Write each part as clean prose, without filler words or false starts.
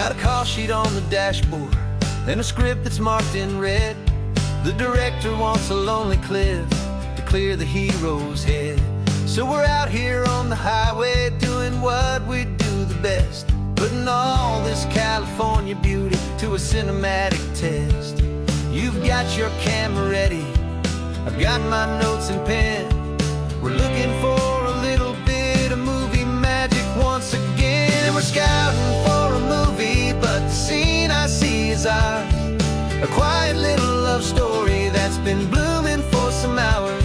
Got a call sheet on the dashboard and a script that's marked in red. The director wants a lonely cliff to clear the hero's head. So we're out here on the highway doing what we do the best, putting all this California beauty to a cinematic test. You've got your camera ready, I've got my notes and pen. We're looking for a little bit of movie magic once again. We're scouting for a movie, but the scene I see is ours. A quiet little love story that's been blooming for some hours.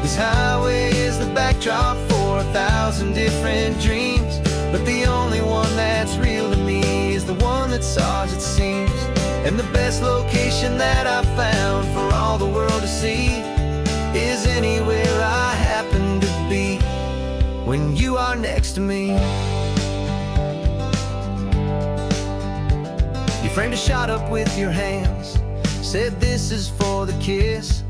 This highway is the backdrop for 1,000 different dreams, but the only one that's real to me is the one that's ours, it seems. And the best location that I've found for all the world to see is anywhere I happen to be when you are next to me. You framed a shot up with your hands, said this is for the kiss,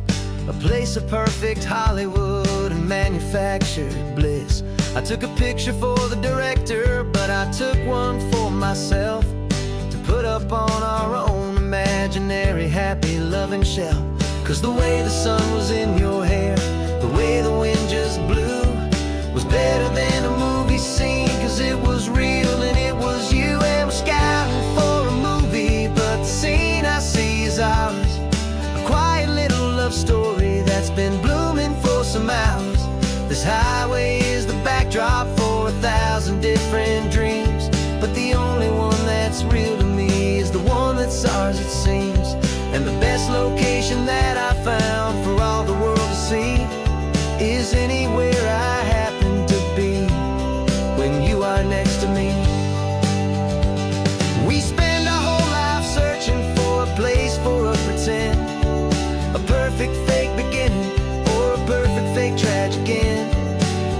a place of perfect Hollywood and manufactured bliss. I took a picture for the director, but I took one for myself to put up on our own imaginary happy loving shelf. Cause the way the sun was in your hair, the way the wind just blew, was better than a movie scene, cause it was real and it was you. And we're scouting for a movie, but the scene I see is ours. A quiet little love story that's been blooming for some hours. This highway is the backdrop for 1,000 different dreams, but the only one that's real to me is the one that's ours, it seems. And the best location that I found for all the world to see is anywhere I happen to be when you are next to me. We spend our whole life searching for a place for a pretend, a perfect fake beginning or a perfect fake tragic end.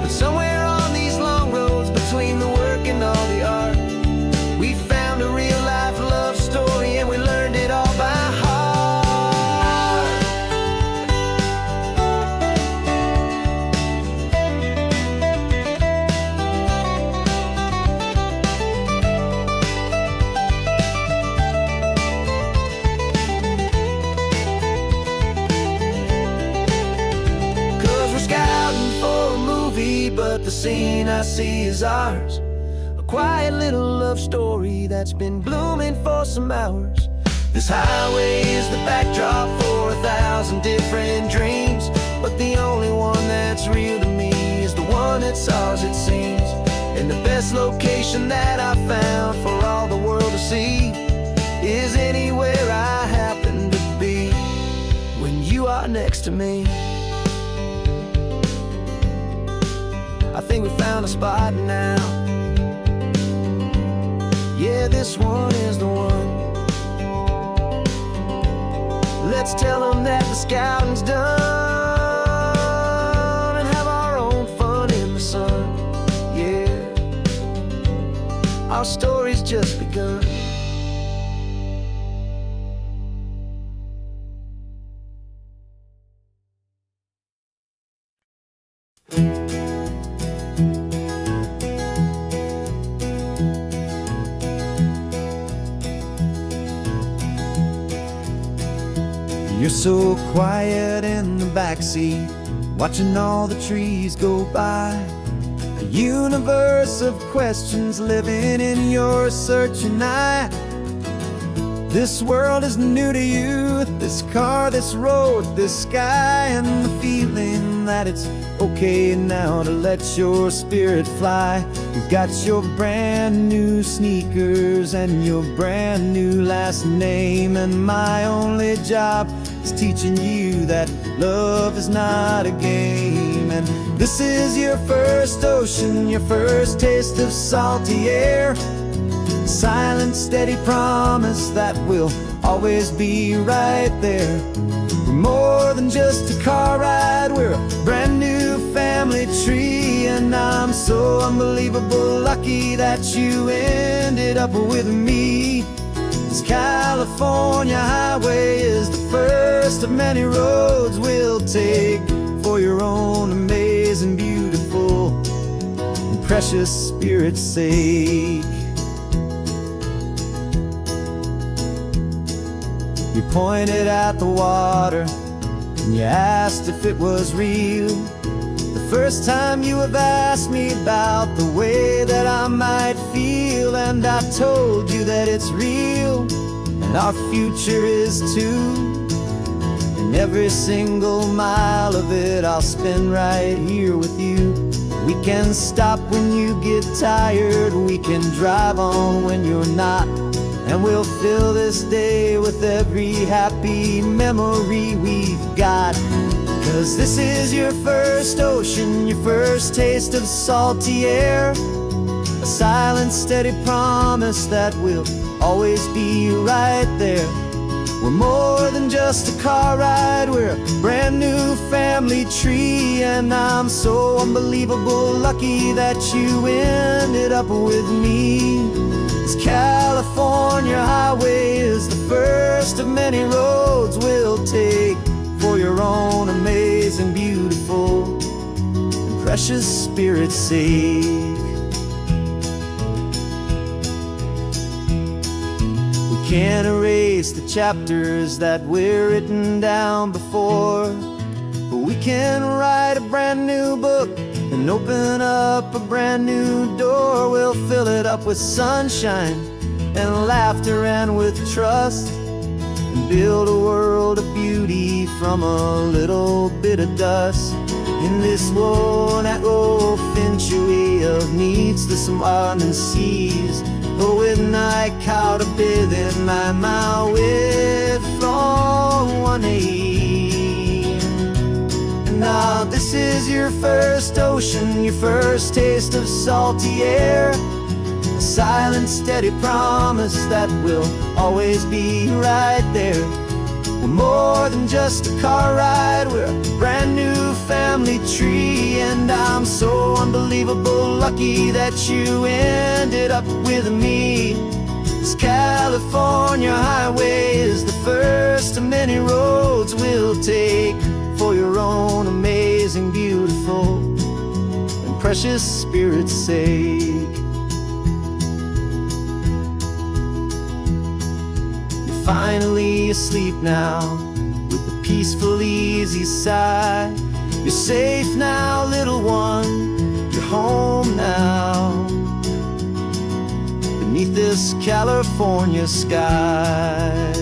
But somewhere on these long roads between the work and all the art, we found a real life love story and we learned it all by heart. But the scene I see is ours. A quiet little love story that's been blooming for some hours. This highway is the backdrop for 1,000 different dreams, but the only one that's real to me is the one that's ours, it seems. And the best location that I found for all the world to see is anywhere I happen to be when you are next to me. I think we found a spot now. Yeah, this one is the one. Let's tell them that the scouting's done and have our own fun in the sun. Yeah, our story's just begun. You're so quiet in the backseat, watching all the trees go by. A universe of questions living in your searching eye. This world is new to you, this car, this road, this sky, and the feeling that it's okay now to let your spirit fly. You've got your brand new sneakers and your brand new last name, and my only job is teaching you that love is not a game. And this is your first ocean, your first taste of salty air, silent, steady promise that we'll always be right there. We're more than just a car ride, we're a brand new family tree. And I'm so unbelievable lucky that you ended up with me. This California highway is the first of many roads we'll take for your own amazing, beautiful, and precious spirit's sake. You pointed at the water and you asked if it was real. The first time you have asked me about the way that I might feel, and I told you that it's real and our future is too. And every single mile of it I'll spend right here with you. We can stop when you get tired, we can drive on when you're not, and we'll fill this day with every happy memory we've got. 'Cause this is your first ocean, your first taste of salty air, a silent, steady promise that we'll always be right there. We're more than just a car ride, we're a brand new family tree. And I'm so unbelievable lucky that you ended up with me. This California highway is the first of many roads we'll take for your own amazing, beautiful, and precious spirit's sake. Can't erase the chapters that we're written down before, but we can write a brand new book and open up a brand new door. We'll fill it up with sunshine and laughter and with trust, and build a world of beauty from a little bit of dust. In this world century of needs, the surrounding seas, but with night caught a bit in my mouth with from 180. And now this is your first ocean, your first taste of salty air, a silent, steady promise that we'll always be right there. We're more than just a car ride, we're a brand new family tree. And I'm so unbelievable lucky that you ended up with me. This California highway is the first of many roads we'll take for your own amazing, beautiful, and precious spirit's sake. Finally asleep now, with a peaceful, easy sigh. You're safe now, little one, you're home now, beneath this California sky.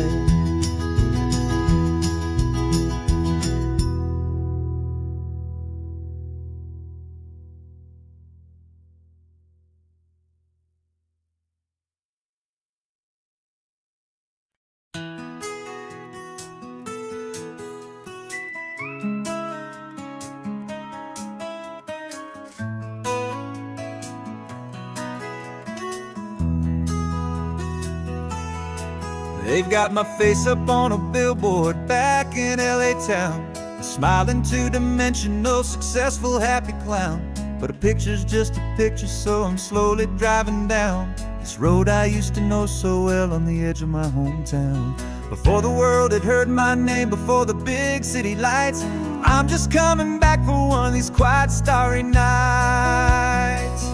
They've got my face up on a billboard back in LA town, a smiling, two-dimensional, successful, happy clown. But a picture's just a picture, so I'm slowly driving down this road I used to know so well on the edge of my hometown. Before the world had heard my name, before the big city lights, I'm just coming back for one of these quiet, starry nights.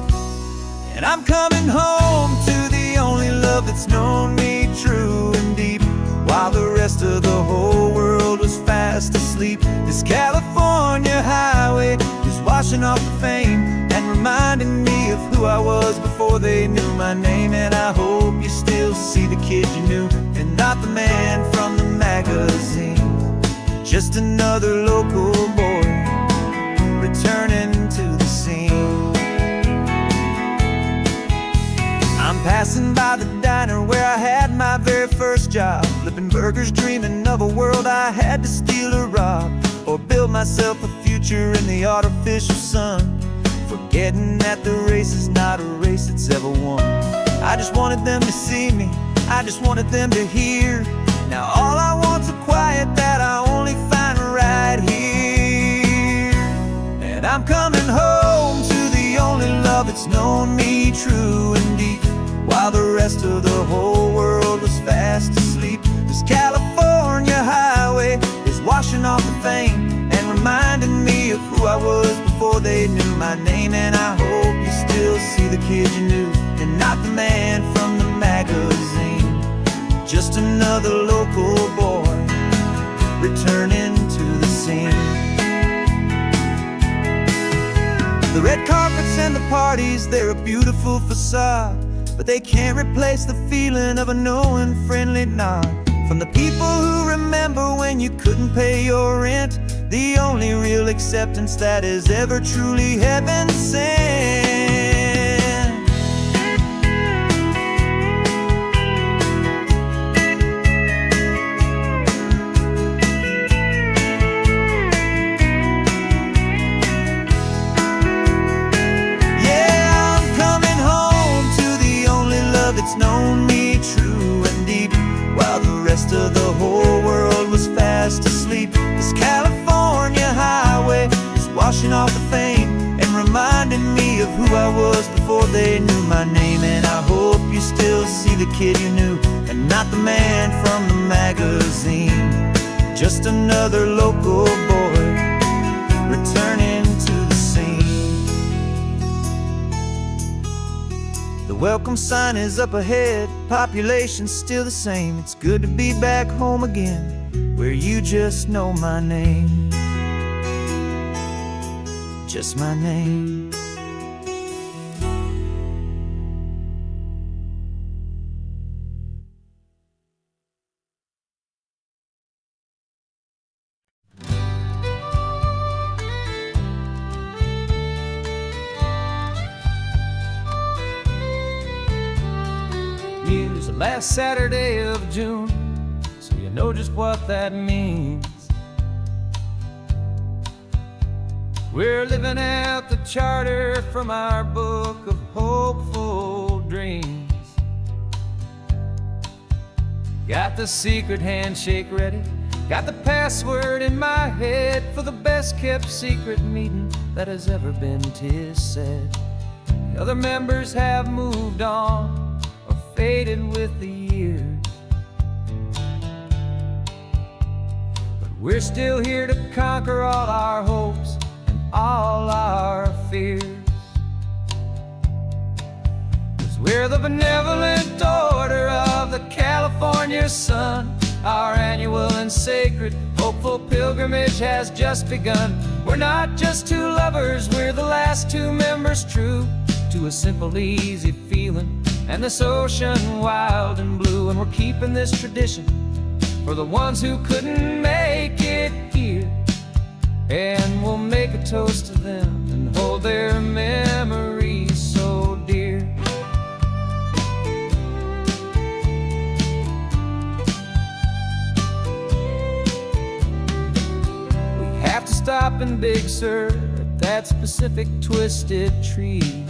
And I'm coming home to the only love that's known me true and deep, while the rest of the whole world was fast asleep. This California highway is washing off the fame and reminding me of who I was before they knew my name. And I hope you still see the kid you knew, and not the man from the magazine. Just another local boy returning to the scene. I'm passing by the diner where I had my very first job, flipping burgers, dreaming of a world I had to steal or rob, or build myself a future in the artificial sun, forgetting that the race is not a race that's ever won. I just wanted them to see me, I just wanted them to hear. Now all I want's a quiet that I only find right here. And I'm coming home to the only love that's known me true and deep, while the rest of the whole world was fast asleep. This California highway is washing off the fame and reminding me of who I was before they knew my name. And I hope you still see the kid you knew, and not the man from the magazine. just another local boy returning to the scene. The red carpets and the parties, they're a beautiful facade, but they can't replace the feeling of a knowing, friendly nod from the people who remember when you couldn't pay your rent, the only real acceptance that is ever truly heaven sent. It's known me true and deep, while the rest of the whole world was fast asleep. This California highway is washing off the fame and reminding me of who I was before they knew my name. And I hope you still see the kid you knew and not the man from the magazine, just another local boy returning to the scene. The welcome sign is up ahead, population's still the same. It's good to be back home again, where you just know my name, just my name. Here's the last Saturday of June, so you know just what that means. We're living out the charter from our book of hopeful dreams. Got the secret handshake ready, got the password in my head for the best kept secret meeting that has ever been, 'tis said. The other members have moved on, faded with the years, but we're still here to conquer all our hopes and all our fears. 'Cause we're the benevolent order of the California sun. Our annual and sacred hopeful pilgrimage has just begun. We're not just two lovers, we're the last two members true to a simple, easy feeling and this ocean wild and blue. And we're keeping this tradition for the ones who couldn't make it here, and we'll make a toast to them and hold their memories so dear. We have to stop in Big Sur at that specific twisted tree,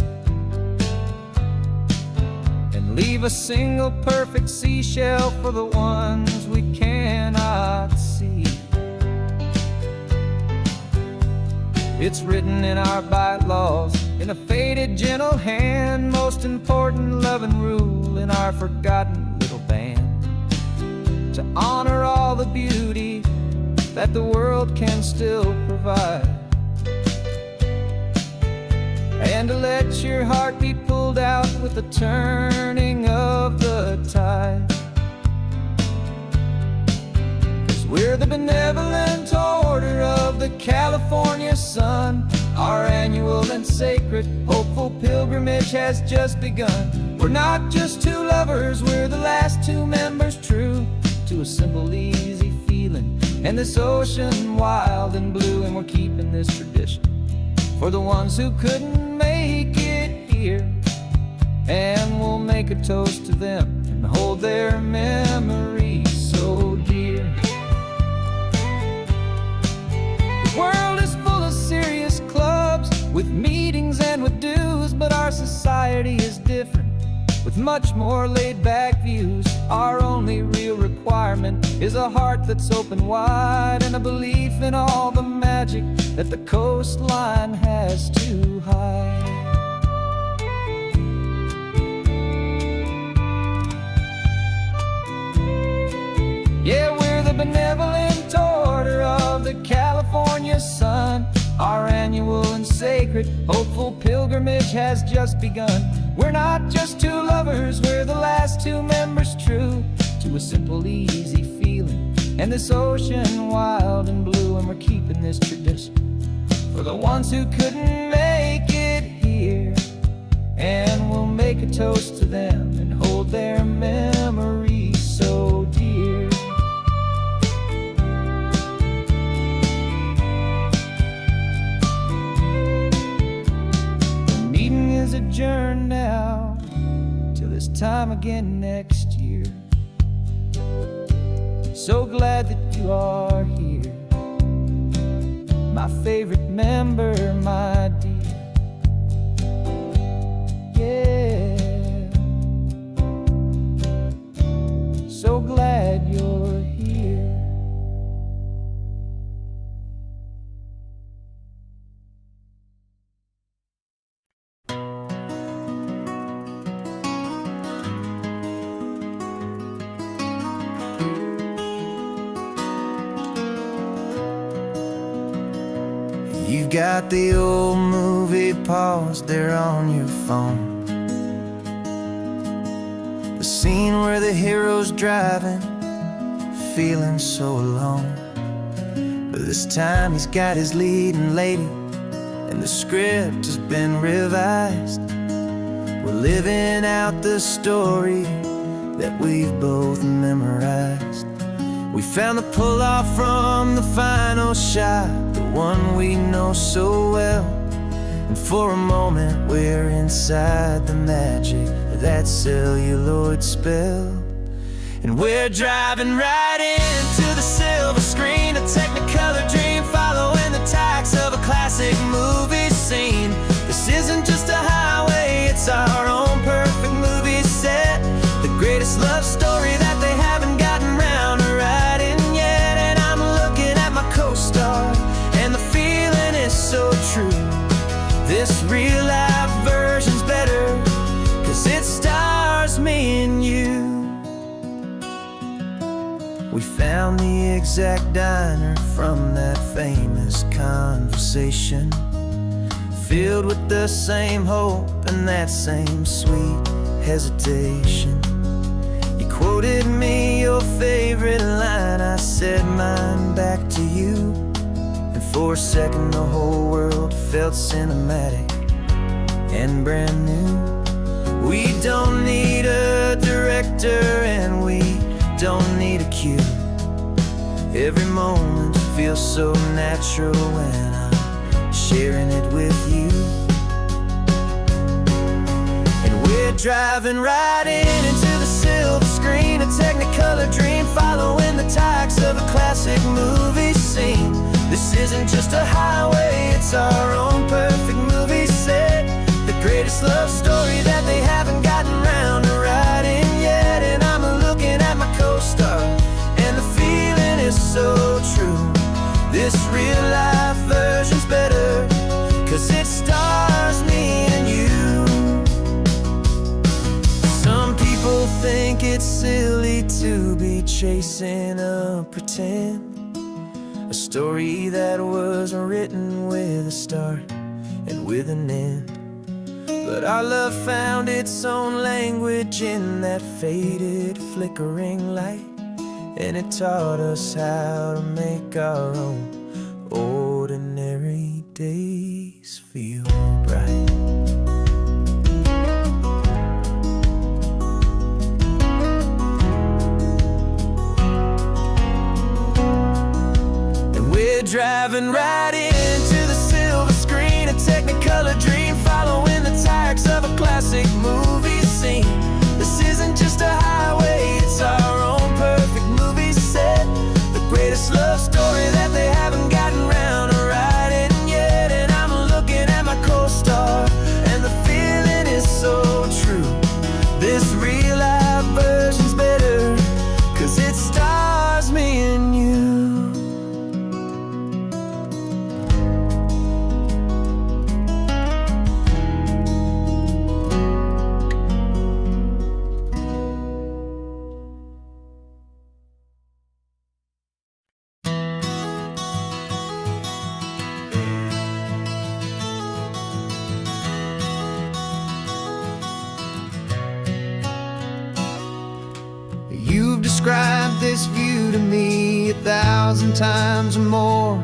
leave a single perfect seashell for the ones we cannot see. It's written in our bylaws in a faded gentle hand, most important love and rule in our forgotten little band, to honor all the beauty that the world can still provide, and to let your heart be pulled out with the turning of the tide. 'Cause we're the benevolent order of the California sun. Our annual and sacred hopeful pilgrimage has just begun. We're not just two lovers, we're the last two members true to a simple, easy feeling and this ocean wild and blue. And we're keeping this tradition for the ones who couldn't make it here, and we'll make a toast to them and hold their memories so dear. The world is full of serious clubs with meetings and with dues, but our society is different with much more laid-back views. Our only real requirement is a heart that's open wide and a belief in all the magic that the coastline has to hide. Yeah, we're the benevolent order of the California sun. Our annual and sacred hopeful pilgrimage has just begun. We're not just two lovers, we're the last two members true to a simple, easy feeling. And this ocean wild and blue, and we're keeping this tradition for the ones who couldn't make it here. And we'll make a toast to them and hold their memories so dear. The meeting is adjourned now till this time again next year. So glad that you are here, my favorite member, my dear. Yeah, so glad you're here. You've got the old movie paused there on your phone, the scene where the hero's driving, feeling so alone. But this time he's got his leading lady, and the script has been revised. We're living out the story that we've both memorized. We found the pull-off from the final shot, the one we know so well. And for a moment we're inside the magic of that celluloid spell. And we're driving right into the silver screen, a Technicolor dream, following the tacks of a classic movie scene. This isn't just a highway, it's our own perfect movie set, the greatest love story that they haven't gotten round to writing yet. And I'm looking at my co-star, and the feeling is so true. This real life version's better, 'cause it stars me and you. We found the exact diner from that famous conversation, filled with the same hope and that same sweet hesitation. You quoted me your favorite line, I said mine back to you. And for a second the whole world felt cinematic and brand new. We don't need a director and we don't need a cue. Every moment feels so natural when I'm sharing it with you. And we're driving right into the silver screen, a Technicolor dream, following the tacks of a classic movie scene. This isn't just a highway, it's our own perfect movie set, the greatest love story that they haven't gotten round to writing yet. And I'm looking at my co-star, and the feeling is so true. This real life version's better, 'cause it stars me and you. Some people think it's silly to be chasing a pretend, a story that was written with a start and with an end. But our love found its own language in that faded, flickering light, and it taught us how to make our own ordinary days feel bright. And we're driving right into the silver screen, a Technicolor dream, following the tacks of a classic movie scene. This isn't just a highway, it's our own perfect movie set, the greatest love story that they haven't gotten round to writing yet. And I'm looking at my co-star, and the feeling is so true. This real life version's better, 'cause it stars me and you. to me 1,000 times or more.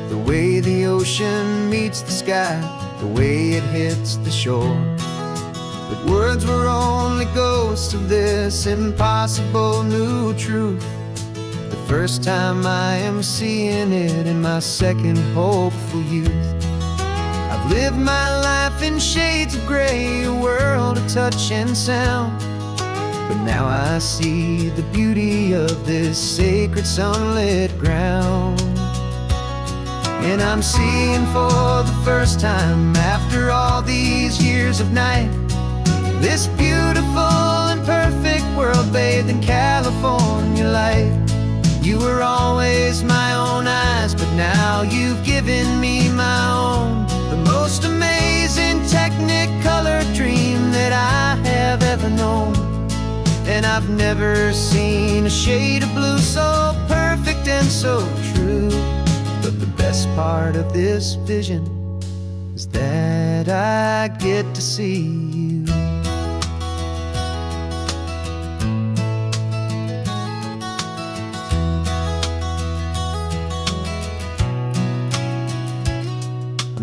The way the ocean meets the sky, the way it hits the shore. But words were only ghosts of this impossible new truth. The first time I am seeing it in my second hopeful youth. I've lived my life in shades of gray, a world of touch and sound. But now I see the beauty of this sacred sunlit ground. And I'm seeing for the first time, after all these years of night, this beautiful and perfect world bathed in California light. You were always my own eyes, but now you've given me my own. The most amazing technicolor dream that I have ever known. And I've never seen a shade of blue so perfect and so true. But the best part of this vision is that I get to see you.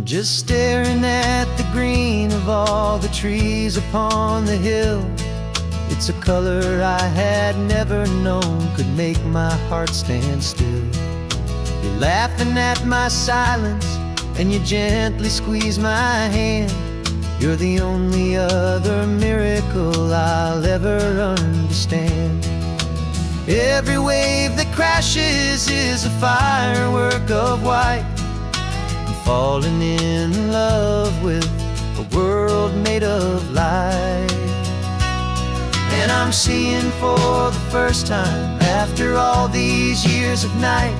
Just staring at the green of all the trees upon the hill. It's a color I had never known could make my heart stand still. You're laughing at my silence, and you gently squeeze my hand. You're the only other miracle I'll ever understand. Every wave that crashes is a firework of white. Falling in love with a world made of light. And I'm seeing for the first time, after all these years of night,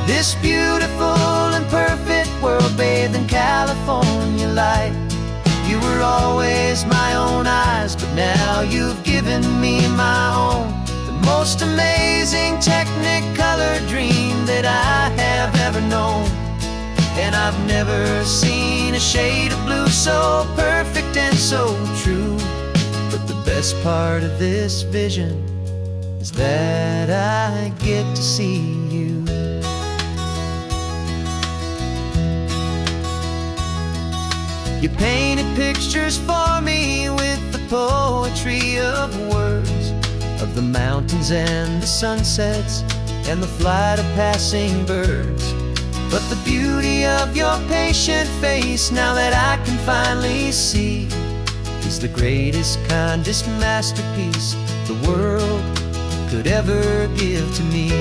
this beautiful and perfect world bathed in California light. You were always my own eyes, but now you've given me my own. The most amazing technicolor dream that I have ever known. And I've never seen a shade of blue so perfect and so true. But the best part of this vision is that I get to see you. You painted pictures for me with the poetry of words, of the mountains and the sunsets and the flight of passing birds. But the beauty of your patient face, now that I can finally see, is the greatest, kindest masterpiece the world could ever give to me.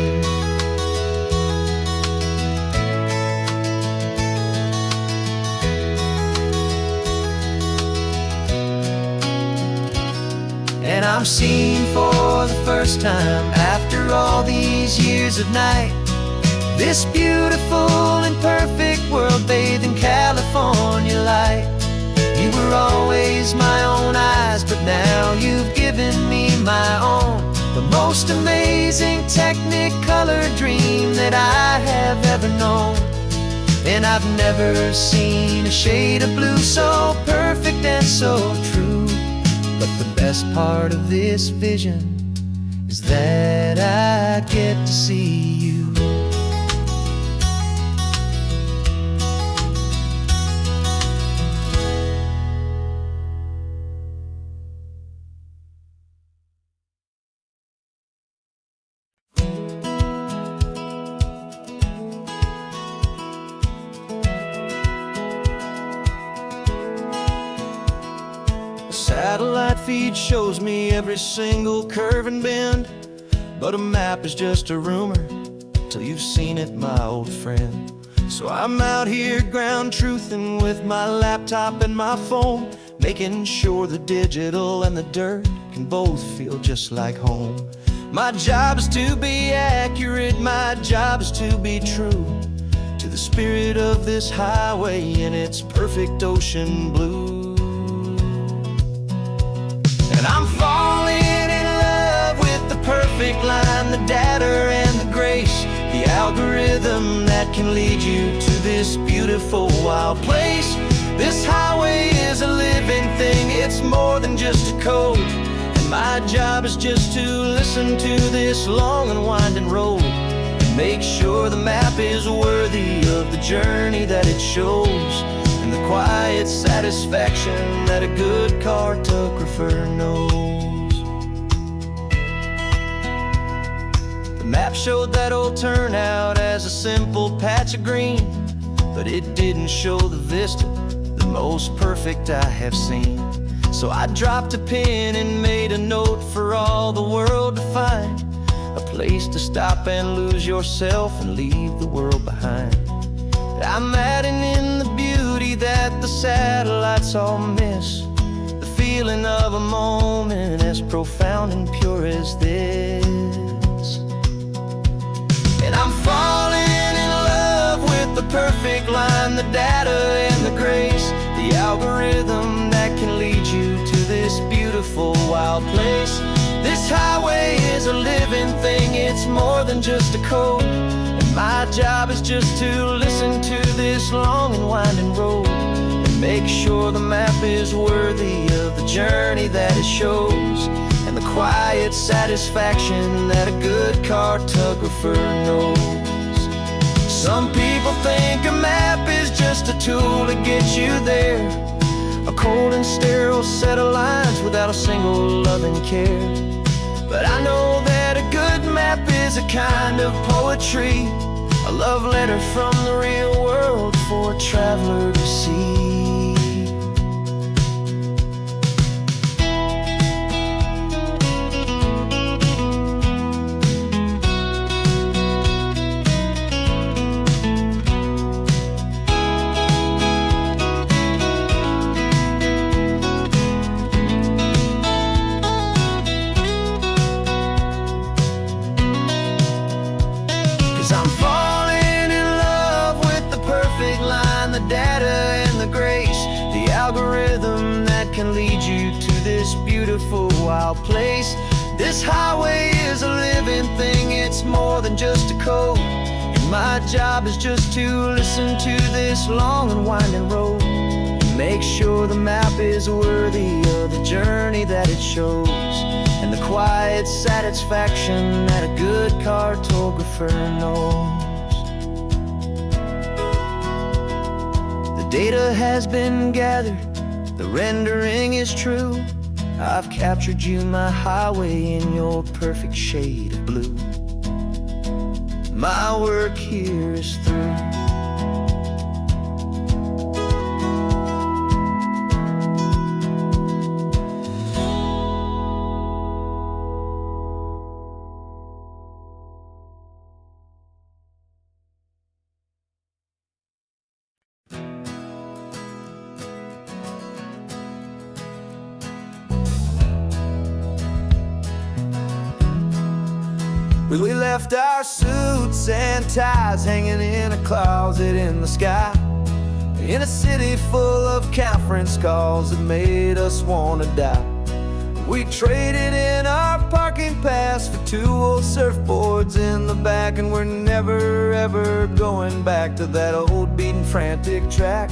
And I'm seeing for the first time, after all these years of night, this beautiful and perfect world bathed in California light. You were always my own eyes, but now you've given me my own. The most amazing technicolor dream that I have ever known. And I've never seen a shade of blue so perfect and so true. But the best part of this vision is that I get to see you. Satellite feed shows me every single curve and bend, but a map is just a rumor till you've seen it, my old friend. So I'm out here ground truthing with my laptop and my phone, making sure the digital and the dirt can both feel just like home. My job is to be accurate, my job is to be true to the spirit of this highway in its perfect ocean blue. And I'm falling in love with the perfect line, the data and the grace, the algorithm that can lead you to this beautiful wild place. This highway is a living thing, it's more than just a code. And My job is just to listen to this long and winding road and make sure the map is worthy of the journey that it shows, and the quiet satisfaction that a good cartographer knows. The map showed that old turnout as a simple patch of green, but it didn't show the vista, the most perfect I have seen. So I dropped a pin and made a note for all the world to find, a place to stop and lose yourself and leave the world behind. I'm adding in the beauty that the satellites all miss, the feeling of a moment as profound and pure as this. And I'm falling in love with the perfect line, the data and the grace, the algorithm that can lead you to this beautiful wild place. This highway is a living thing, it's more than just a code, and my job is just to listen to this long and winding road and make sure the map is worthy of the journey that it shows, and the quiet satisfaction that a good cartographer knows. Some people think a map is just a tool to get you there, a cold and sterile set of lines without a single loving care. But I know that a good map is a kind of poetry, a love letter from the real world for a traveler to see. 'Cause I'm falling in love with the perfect line, the data and the grace, the algorithm that can lead you to this beautiful wild place. This highway is a living thing, it's more than just a code, and my job is just to listen to this long and winding road and make sure the map is worthy of the journey that it shows, and the quiet satisfaction that a good cartographer knows. The data has been gathered, the rendering is true. I've captured you, my highway, in your perfect shade of blue. My work here is through. We left our suits and ties hanging in a closet in the sky, in a city full of conference calls that made us wanna die. We traded in our parking pass for 2 old surfboards in the back, and we're never ever going back to that old beaten frantic track.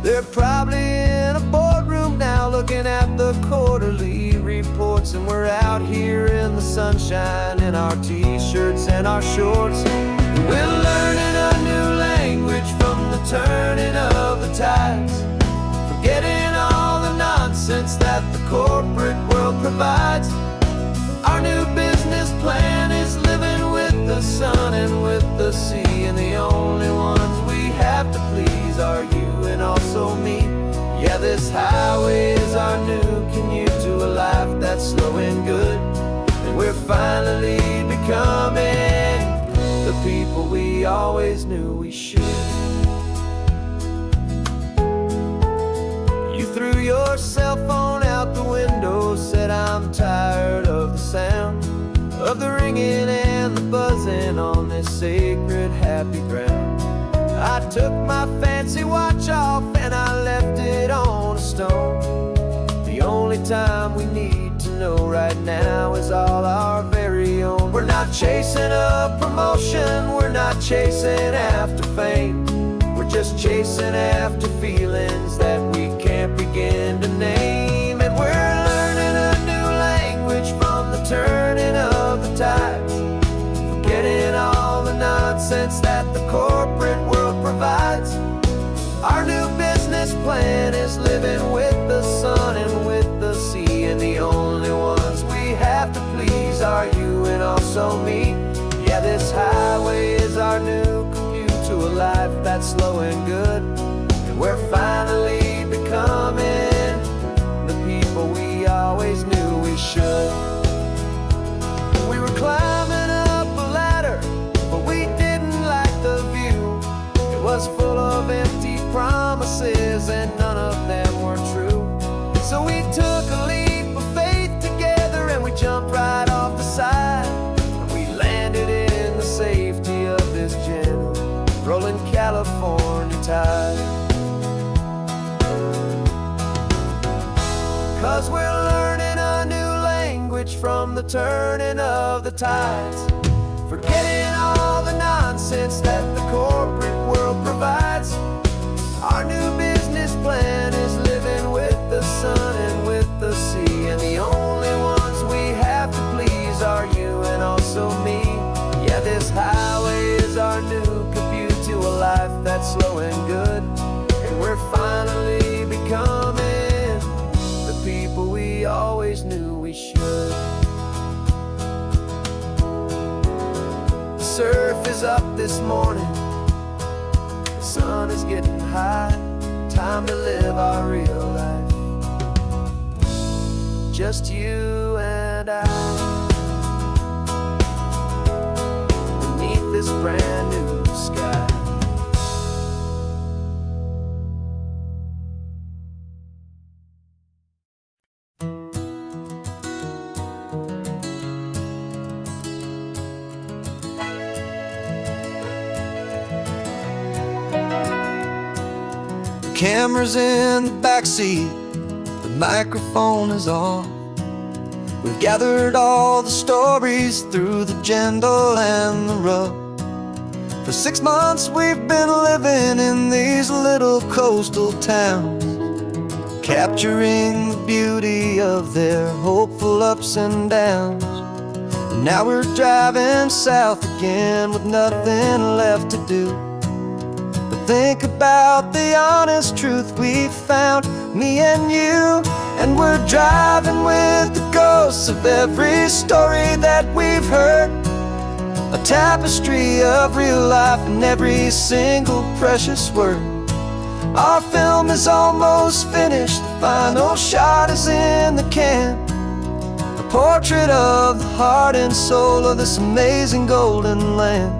They're probably in a boardroom now looking at the quarterly reports, and we're out here in the sunshine in our t-shirts and our shorts. We're learning a new language from the turning of the tides, forgetting all the nonsense that the corporate world provides. Our new business plan is living with the sun and with the sea, and the only ones we have to please are you and also me. Yeah, this highway is our new commute to a life that's slow and good, and we're finally becoming the people we always knew we should. You threw your cell phone out the window, said I'm tired of the sound of the ringing and the buzzing on this sacred happy ground. I took my fancy watch off and I left it on a stone. The only time we need to know right now is all our very own. We're not chasing a promotion, we're not chasing after fame, we're just chasing after feelings that we can't begin to name. And we're learning a new language that's slow and good. And we're finally becoming the people we always knew we should. We were climbing up a ladder, but we didn't like the view. It was full of empty promises and none of them were true. So we took a leap of faith together and we jumped right off the side. And we landed in the safety of this gentle rolling California tide. 'Cause we're learning a new language from the turning of the tides, forgetting all the nonsense that the corporate world provides. Our new business plan is living with the sun and with the sea, and the only ones we have to please are you and also me. Yeah, this highway is our new commute to a life that's slow and good. And we're finally becoming the people we always knew we should. The surf is up this morning, the sun is getting high. Time to live our real life, just you and I, beneath this brand new sky. Camera's in the backseat, the microphone is on. We've gathered all the stories through the gentle and the rough. For 6 months we've been living in these little coastal towns, capturing the beauty of their hopeful ups and downs. And now we're driving south again with nothing left to do. Think about the honest truth we found, me and you. And we're driving with the ghosts of every story that we've heard, a tapestry of real life and every single precious word. Our film is almost finished, the final shot is in the can, a portrait of the heart and soul of this amazing golden land.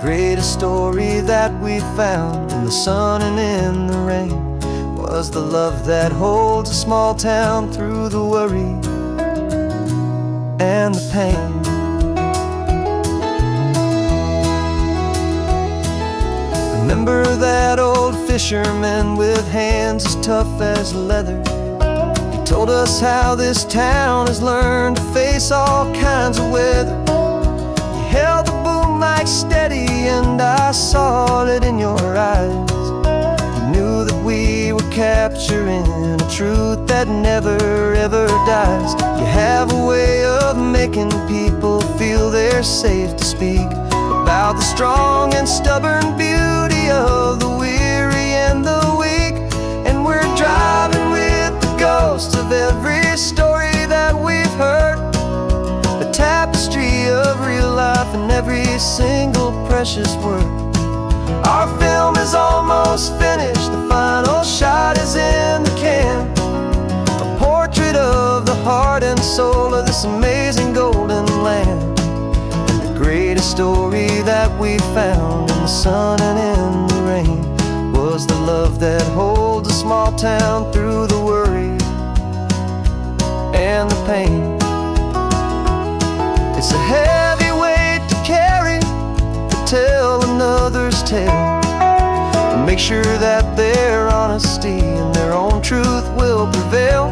Greatest story that we found in the sun and in the rain was the love that holds a small town through the worry and the pain. Remember that old fisherman with hands as tough as leather? He told us how this town has learned to face all kinds of weather. You held the boom mic steady and I saw it in your eyes. You knew that we were capturing a truth that never ever dies. You have a way of making people feel they're safe to speak about the strong and stubborn beauty of the weary and the weak. And we're driving with the ghosts of every story that we've heard, the tapestry of real life and every single precious word. Our film is almost finished, the final shot is in the can, a portrait of the heart and soul of this amazing golden land. And the greatest story that we found in the sun and in the rain was the love that holds a small town through the worry and the pain. It's a heavy weight to carry, to tell another's tale, and make sure that their honesty and their own truth will prevail.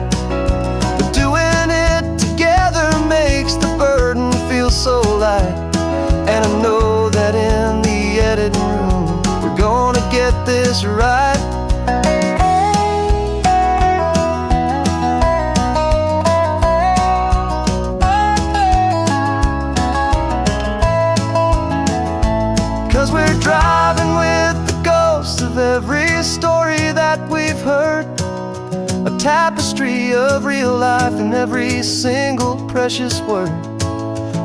But doing it together makes the burden feel so light. And I know that in the editing room we're gonna get this right. 'Cause we're driving with the ghosts of every story that we've heard, a tapestry of real life and every single precious word.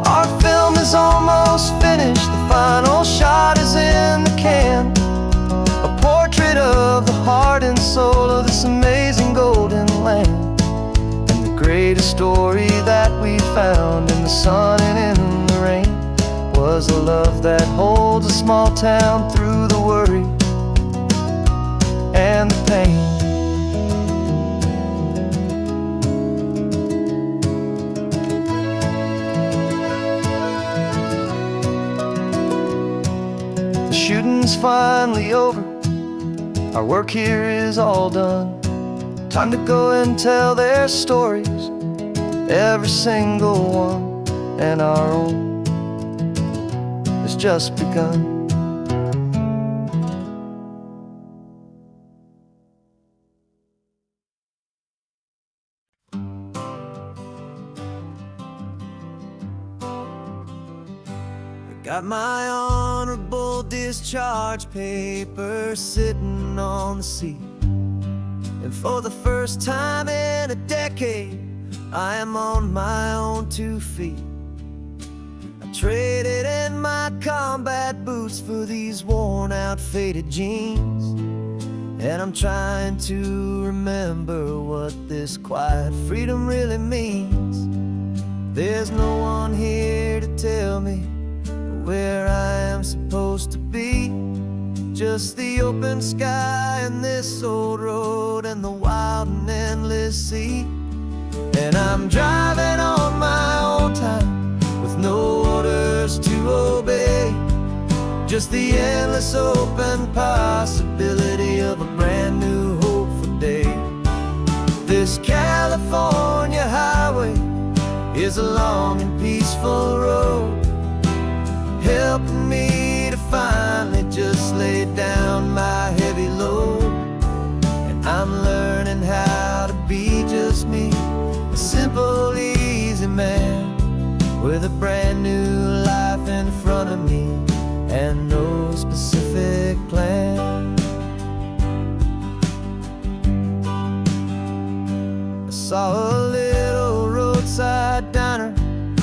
Our film is almost finished, the final shot is in the can, story that we found in the sun and in the rain was a love that holds a small town through the worry and the pain. The shooting's finally over, our work here is all done. Time to go and tell their stories, every single one, and our own has just begun. Got my honorable discharge paper sitting on the seat, and for the first time in a decade, I am on my own 2 feet. I traded in my combat boots for these worn out faded jeans, and I'm trying to remember what this quiet freedom really means. There's no one here to tell me where I am supposed to be, just the open sky and this old road and the wild and endless sea. And I'm driving on my own time with no orders to obey, just the endless open possibility of a brand new hopeful day. This California highway is a long and peaceful road, helping me to finally just lay down my heavy load. And I'm learning how to be just me, a simple, easy man with a brand new life in front of me and no specific plan. I saw a little roadside diner,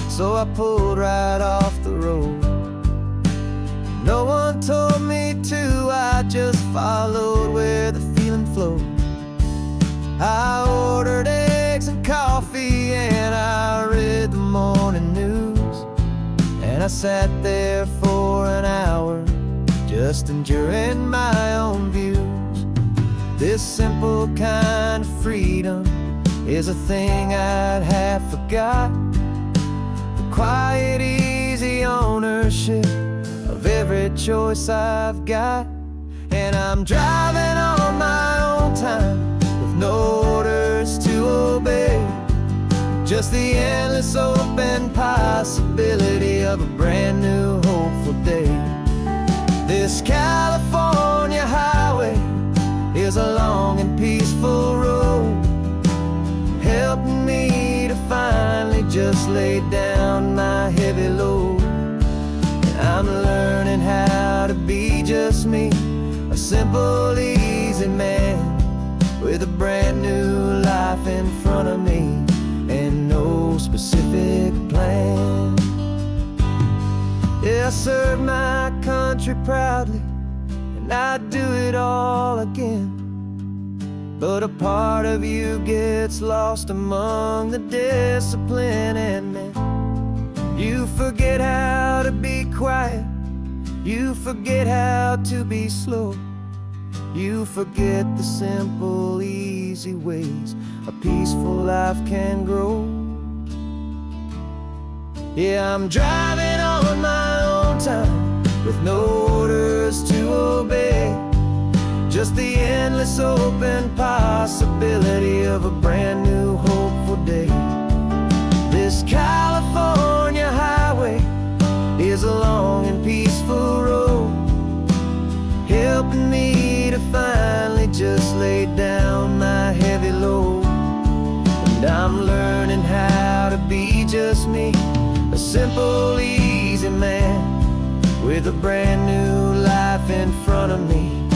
so I pulled right off the road. No one told me to, I just followed where the feeling flowed. I ordered eggs and coffee and I read the morning news, and I sat there for an hour just enduring my own views. This simple kind of freedom is a thing I'd have forgot, the quiet, easy ownership of every choice I've got. And I'm driving on my own time with no orders to obey, just the endless open possibility of a brand new hopeful day. This California highway is a long and peaceful road, helping me to finally just lay down my heavy load. I'm learning how to be just me, a simple, easy man with a brand new life in front of me and no specific plan. Yeah, I served my country proudly and I'd do it all again, but a part of you gets lost among the discipline, and then you forget how to be quiet, you forget how to be slow, you forget the simple, easy ways a peaceful life can grow. Yeah, I'm driving on my own time with no orders to obey, just the endless open possibility of a brand new hopeful day. This California highway is a long and peaceful road, helping me to finally just lay down my heavy load. And I'm learning how to be just me, a simple, easy man with a brand new life in front of me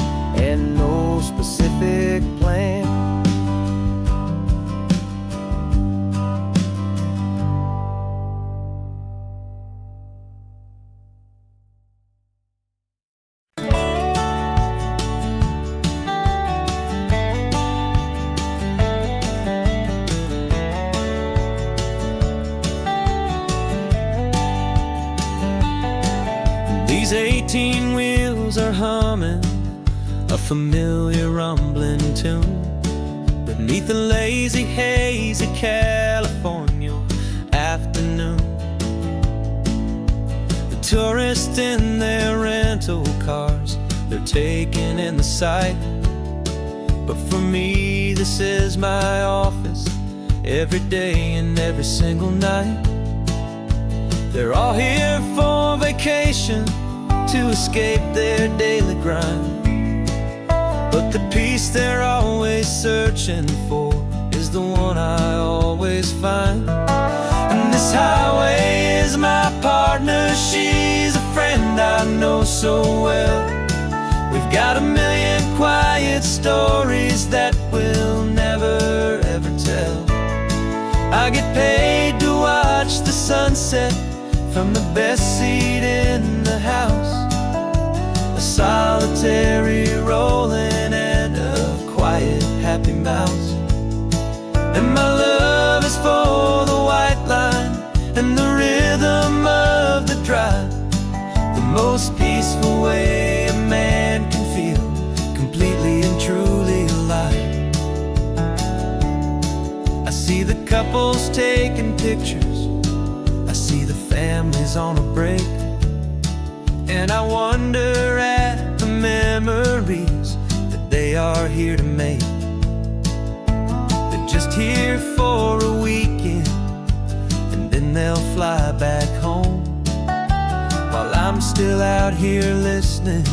and no specific plan. 18 wheels are humming a familiar rumbling tune beneath the lazy haze of California afternoon. The tourists in their rental cars, they're taking in the sight. But for me, this is my office, every day and every single night. They're all here for vacation, to escape their daily grind. But the peace they're always searching for is the one I always find. And this highway is my partner, she's a friend I know so well. We've got a million quiet stories that we'll never ever tell. I get paid to watch the sunset from the best seat in the house. A solitary rolling and a quiet happy mouse. And my love is for the white line and the rhythm of the drive. The most peaceful way a man can feel completely and truly alive. I see the couples taking pictures, I see the families on a break, and I wonder at the memories that they are here to make. They're just here for a weekend, and then they'll fly back home, while I'm still out here listening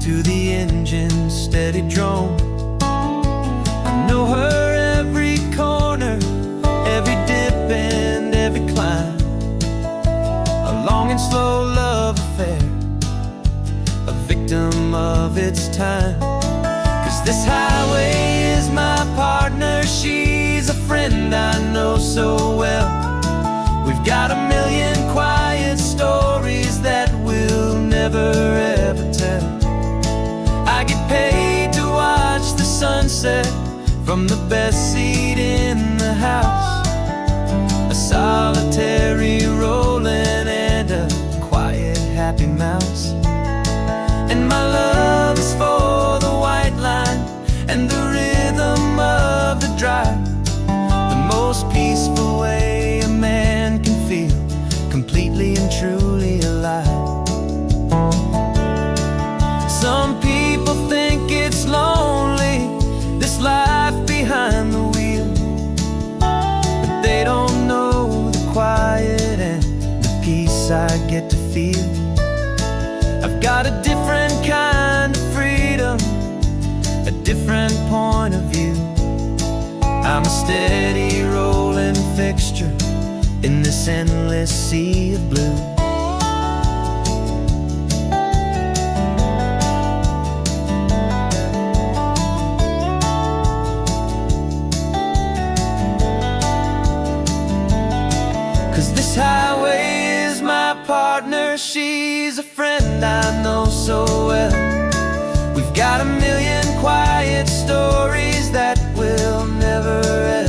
to the engine's steady drone. I know her every corner, every dip and every climb. A long and slow love affair, a victim of its time. 'Cause this highway is my partner, she's a friend I know so well. We've got a million quiet stories that we'll never ever tell. I get paid to watch the sunset from the best seat in the house. A solitary rolling and a quiet happy mouse. And my love is for the white line and the rhythm of the drive. The most peaceful way a man can feel completely and truly alive. Some people think it's lonely, this life behind the wheel, but they don't know the quiet and the peace I get to feel. I've got a different kind of freedom, a different point of view. I'm a steady rolling fixture in this endless sea of blue. 'Cause this highway is my partner, she's a friend I know so well. We've got a million quiet stories that we'll never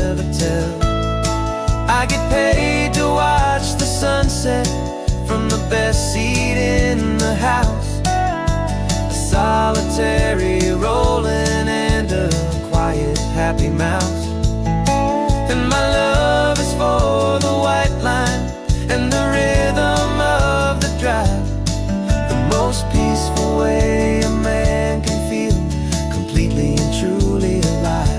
ever tell. I get paid to watch the sunset from the best seat in the house. A solitary rolling and a quiet happy mouse. And my love is for the white line and the rhythm of the drive. The most peaceful way a man can feel completely and truly alive.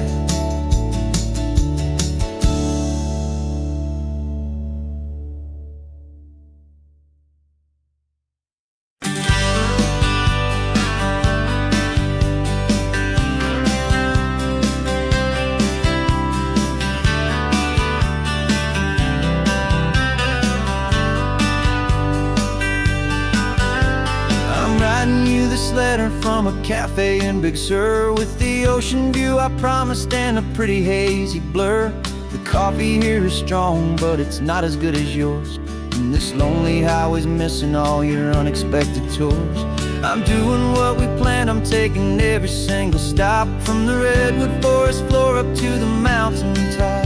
Letter from a cafe in Big Sur with the ocean view I promised and a pretty hazy blur. The coffee here is strong, but it's not as good as yours. And this lonely highway's missing all your unexpected tours. I'm doing what we planned, I'm taking every single stop, from the redwood forest floor up to the mountain top.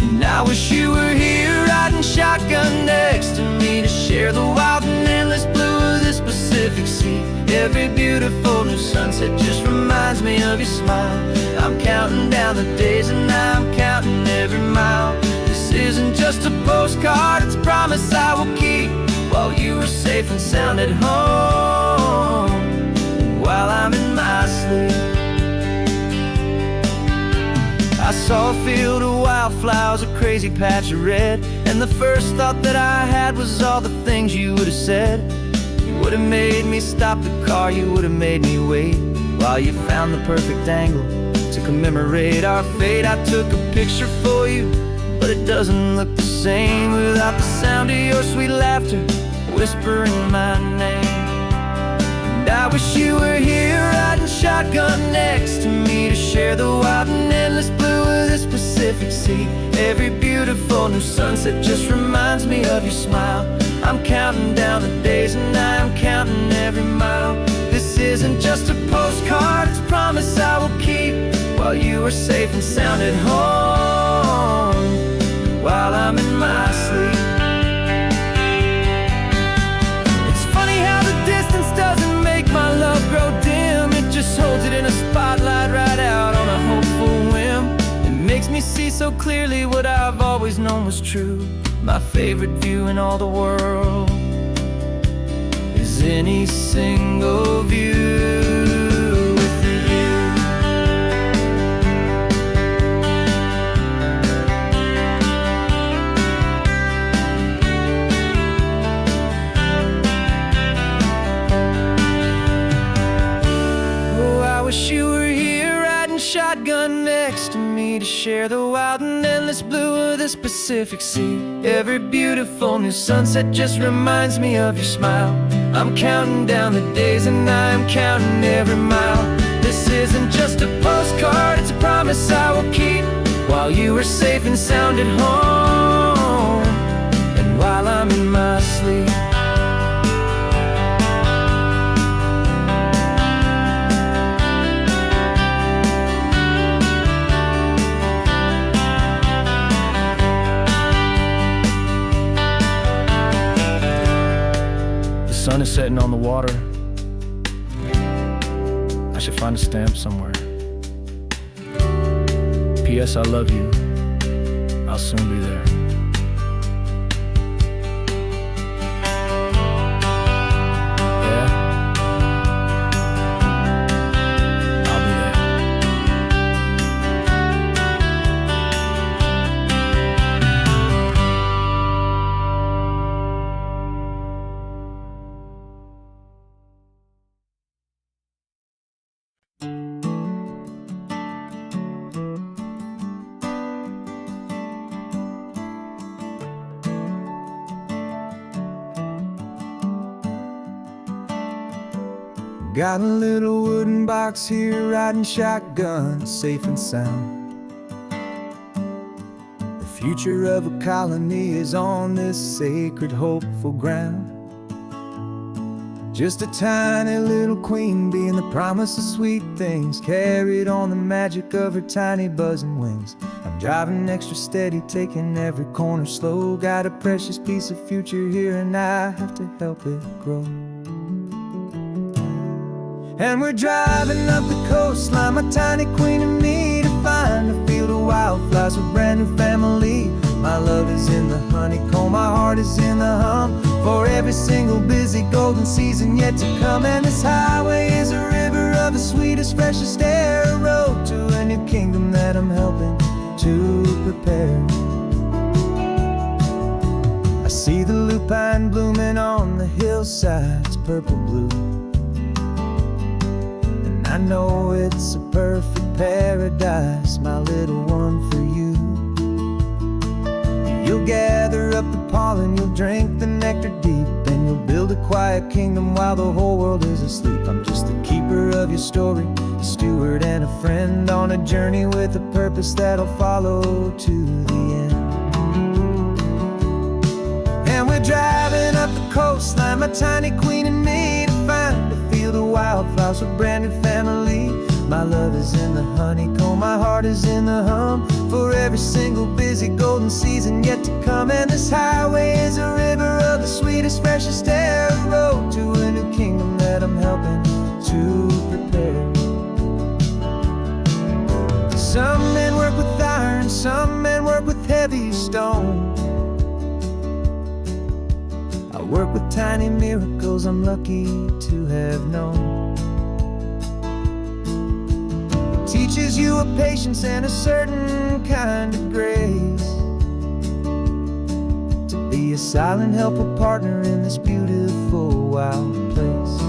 And I wish you were here riding shotgun next to me to share the wild and endless blue of this this Pacific Sea. Every beautiful new sunset just reminds me of your smile. I'm counting down the days and I'm counting every mile. This isn't just a postcard, it's a promise I will keep, while you are safe and sound at home, while I'm in my sleep. I saw a field of wildflowers, a crazy patch of red, and the first thought that I had was all the things you would have said. You would have made me stop the car, you would have made me wait, while you found the perfect angle to commemorate our fate. I took a picture for you, but it doesn't look the same without the sound of your sweet laughter whispering my name. And I wish you were here riding shotgun next to me to share the wild and endless blue of this Pacific Sea. Every beautiful new sunset just reminds me of your smile. I'm counting down the days and I'm counting every mile. This isn't just a postcard, it's a promise I will keep, while you are safe and sound at home, while I'm in my sleep. It's funny how the distance doesn't make my love grow dim. It just holds it in a spotlight right out on a hopeful whim. It makes me see so clearly what I've always known was true. My favorite view in all the world is any single view. I wish you were here riding shotgun next to me to share the wild and endless blue of this Pacific Sea. Every beautiful new sunset just reminds me of your smile. I'm counting down the days and I'm counting every mile. This isn't just a postcard, it's a promise I will keep, while you are safe and sound at home, and while I'm in my sleep. The sun is setting on the water. I should find a stamp somewhere. P.S. I love you. I'll soon be there. Yeah? I'll be there. Got a little wooden box here, riding shotgun, safe and sound. The future of a colony is on this sacred, hopeful ground. Just a tiny little queen bee and the promise of sweet things, carried on the magic of her tiny buzzing wings. I'm driving extra steady, taking every corner slow. Got a precious piece of future here and I have to help it grow. And we're driving up the coastline, my tiny queen and me, to find a field of wildflowers, a brand new family. My love is in the honeycomb, my heart is in the hum, for every single busy golden season yet to come. And this highway is a river of the sweetest, freshest air, a road to a new kingdom that I'm helping to prepare. I see the lupine blooming on the hillsides, purple blue. I know it's a perfect paradise, my little one, for you. You'll gather up the pollen, you'll drink the nectar deep, and you'll build a quiet kingdom while the whole world is asleep. I'm just the keeper of your story, a steward and a friend, on a journey with a purpose that'll follow to the end. And we're driving up the coastline, my tiny queen and me, to find a field of wildflowers, a brand new family. My love is in the honeycomb, my heart is in the hum, for every single busy golden season yet to come. And this highway is a river of the sweetest, freshest air, a road to a new that I'm helping to prepare. Some men work with iron, some men work with heavy stone. I work with tiny miracles I'm lucky to have known. It teaches you a patience and a certain kind of grace, to be a silent, helpful partner in this beautiful, wild place.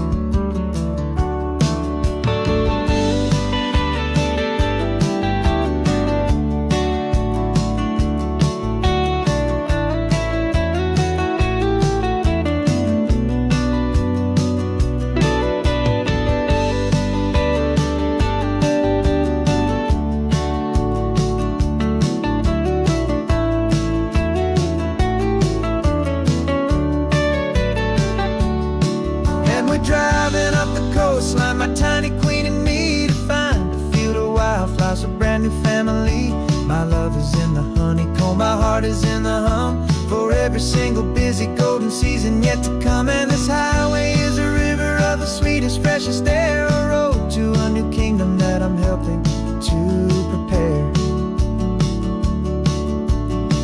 Driving up the coastline, my tiny queen and me, to find a field of wildflowers, a brand new family. My love is in the honeycomb, my heart is in the hum, for every single busy golden season yet to come. And this highway is a river of the sweetest, freshest air, a road to a new kingdom that I'm helping to prepare.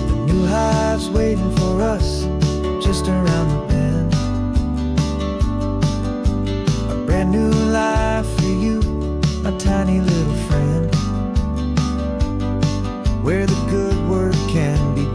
The new hive's waiting for us just around the bend. Brand new life for you, my tiny little friend, where the good work can begin.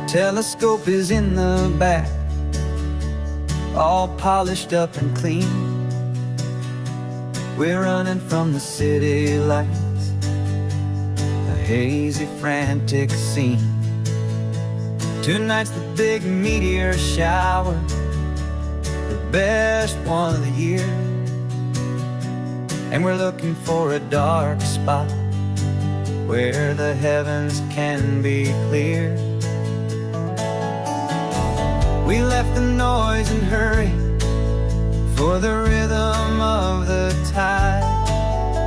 Telescope is in the back, all polished up and clean. We're running from the city lights, a hazy, frantic scene. Tonight's the big meteor shower, the best one of the year. And we're looking for a dark spot where the heavens can be clear. We left the noise and hurry for the rhythm of the tide,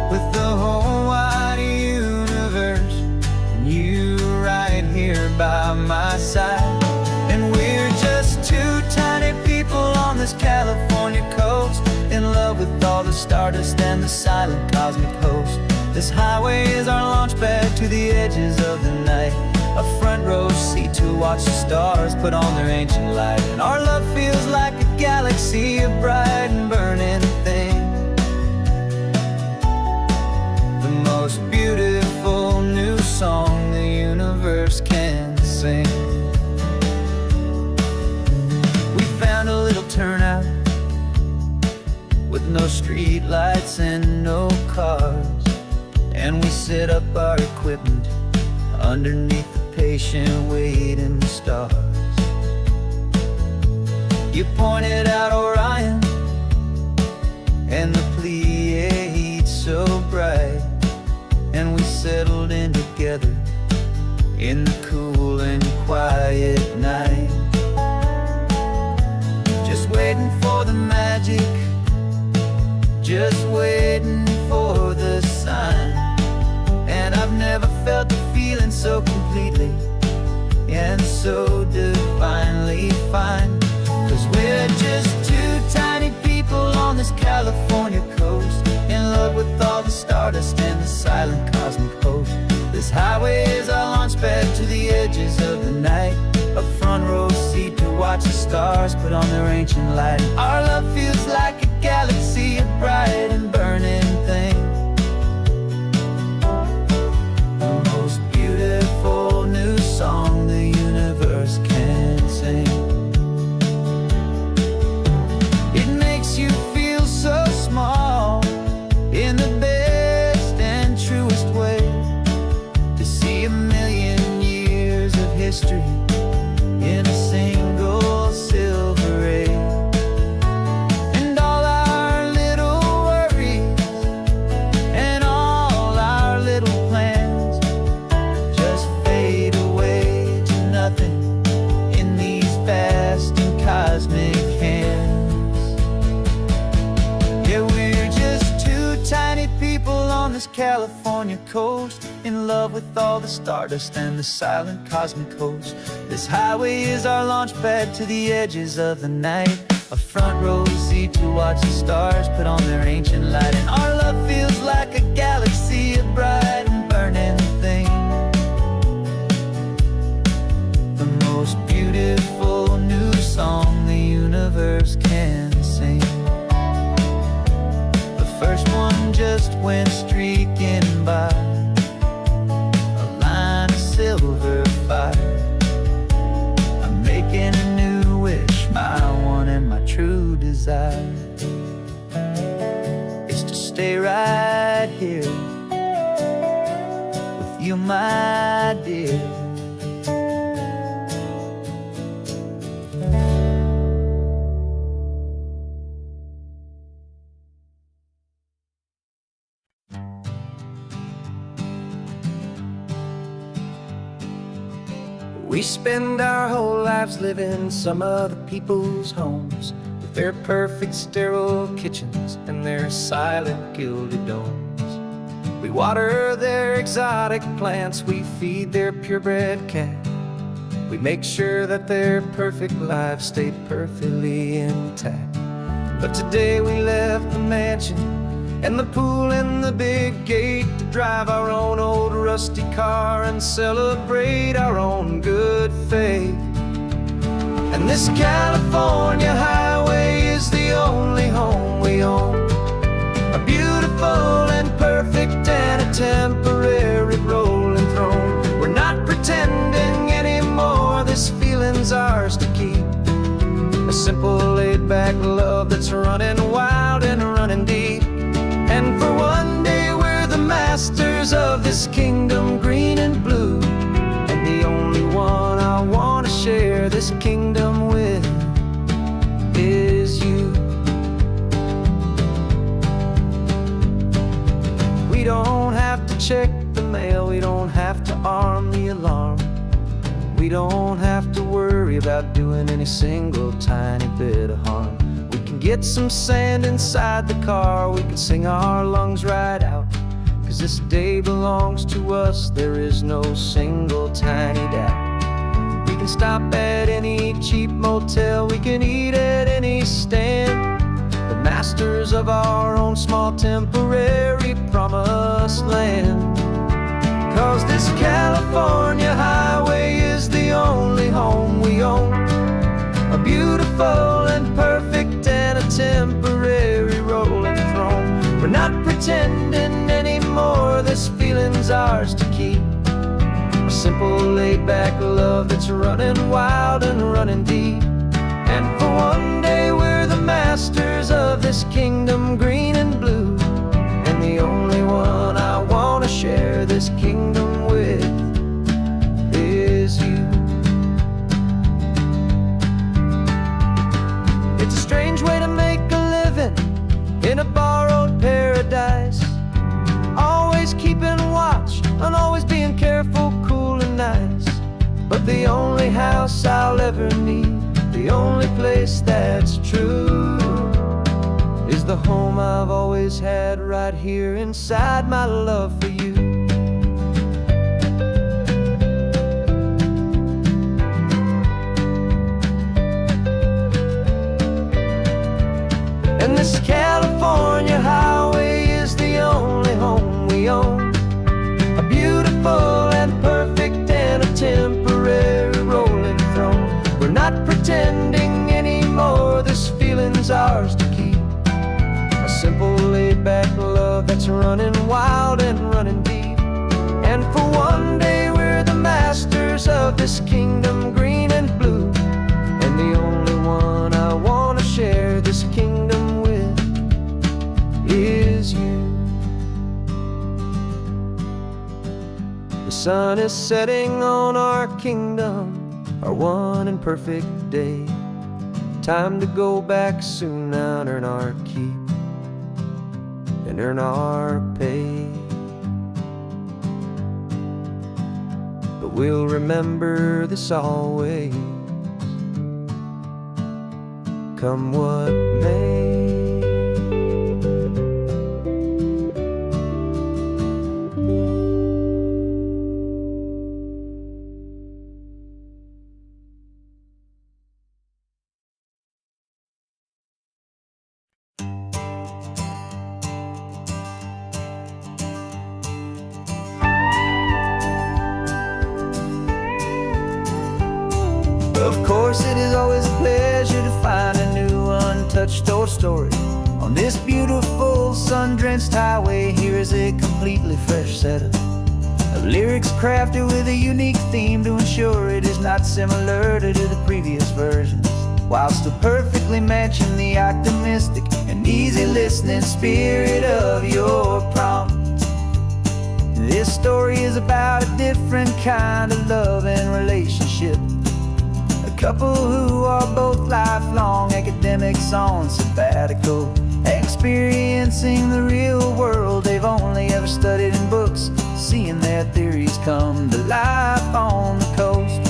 with the whole wide universe and you right here by my side. And we're just two tiny people on this California coast, in love with all the stardust and the silent cosmic host. This highway is our launch pad to the edges of the night, a front row seat to watch the stars put on their ancient light. And our love feels like a galaxy, a bright and burning thing, the most beautiful new song the universe can sing. We found a little turnout with no street lights and no cars, and we set up our equipment underneath the patient waiting stars. You pointed out Orion and the Pleiades so bright, and we settled in together in the cool and quiet night, just waiting for the magic, just waiting for the sign. And I've never felt the feeling so completely and so divinely fine, 'cause we're just two tiny people on this California coast, in love with all the stardust and the silent cosmic host. This highway is our launch pad to the edges of the night, a front row seat to watch the stars put on their ancient light. Our love feels like a galaxy, a bright and burning thing, the most beautiful new song the universe can sing. It makes you feel so small in the best and truest way, to see a million years of history in a single silver ray. And with all the stardust and the silent cosmic host. This highway is our launch pad to the edges of the night, a front row seat to watch the stars put on their ancient light. And our love feels like a galaxy of bright and burning things, the most beautiful new song the universe can sing. The first one just went streaking by, a line of silver fire. I'm making a new wish, my one and my true desire is to stay right here with you, my dear. We spend our whole lives living some other people's homes, with their perfect sterile kitchens and their silent gilded domes. We water their exotic plants, we feed their purebred cat. We make sure that their perfect lives stay perfectly intact. But today we left the mansion and the pool and the big gate to drive our own old rusty car and celebrate our own good faith. And this California highway is the only home we own, a beautiful and perfect and a temporary rolling throne. We're not pretending anymore, this feeling's ours to keep, a simple laid-back love that's running wild and running deep. And for one day we're the masters of this kingdom green and blue, and the only one I want to share this kingdom with is you. We don't have to check the mail, we don't have to arm the alarm, we don't have to worry about doing any single tiny bit of harm. We can get some sand inside the car, we can sing our lungs right out, 'cause this day belongs to us, there is no single tiny doubt. We can stop at any cheap motel, we can eat at any stand, the masters of our own small temporary promised land. 'Cause this California highway is the only home we own, a beautiful and perfect and a temporary rolling throne. We're not pretending anymore, this feeling's ours to keep, a simple laid-back love that's running wild and running deep. And for one day we're the masters of this kingdom green and blue, and the only one I want to share this kingdom with is you. It's a strange way to make a living in a borrowed paradise, always keeping watch and always being careful, cool and nice. But the only house I'll ever need, the only place that's true, is the home I've always had right here inside my love for you. And this California highway is the only home we own, a beautiful and perfect and a temporary rolling throne. We're not pretending anymore, this feeling's ours to keep, a simple laid-back love that's running wild and running deep. And for one day we're the masters of this kingdom green and blue, and the only one I want to share this kingdom with is you. The sun is setting on our kingdom, our one and perfect day. Time to go back soon now and earn our keep and earn our pay. But we'll remember this always, come what may. course, it is always a pleasure to find a new untouched story. On this beautiful sun-drenched highway, here is a completely fresh set of lyrics crafted with a unique theme to ensure it is not similar to the previous versions, while still perfectly matching the optimistic and easy listening spirit of your prompt. This story is about a different kind of love and relationship. A couple who are both lifelong academics on sabbatical, experiencing the real world they've only ever studied in books, seeing their theories come to life on the coast.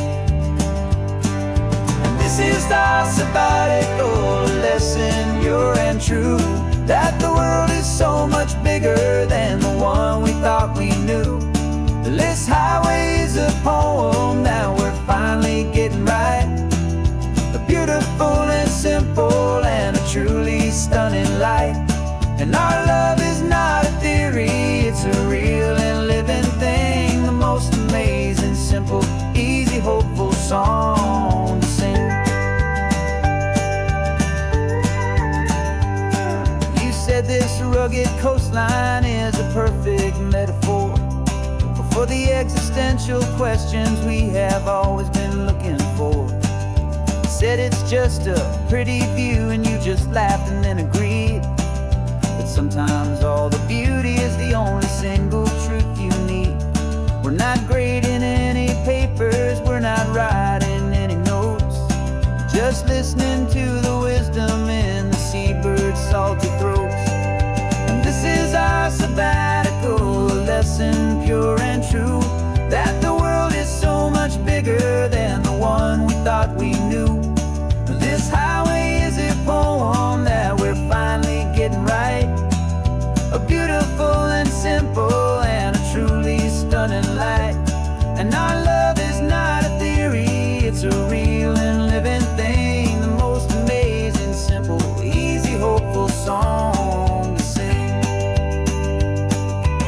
And this is our sabbatical lesson, pure and true, that the world is so much bigger than the one we thought we knew. This highway is a poem that we're finally getting right. A beautiful and simple and a truly stunning light. And our love is not a theory, it's a real and living thing. The most amazing, simple, easy, hopeful song to sing. You said this rugged coastline is a perfect metaphor for the existential questions we have always been looking for. Said it's just a pretty view and you just laughed and then agreed. But sometimes all the beauty is the only single truth you need. We're not grading any papers, we're not writing any notes, just listening to the wisdom in the seabird's salty throats. And this is our sabbatical lesson, pure and true, that the world is so much bigger than the one we thought we knew. This highway is a poem that we're finally getting right. A beautiful and simple and a truly stunning light. And our love is not a theory, it's a real and living thing. The most amazing, simple, easy, hopeful song to sing.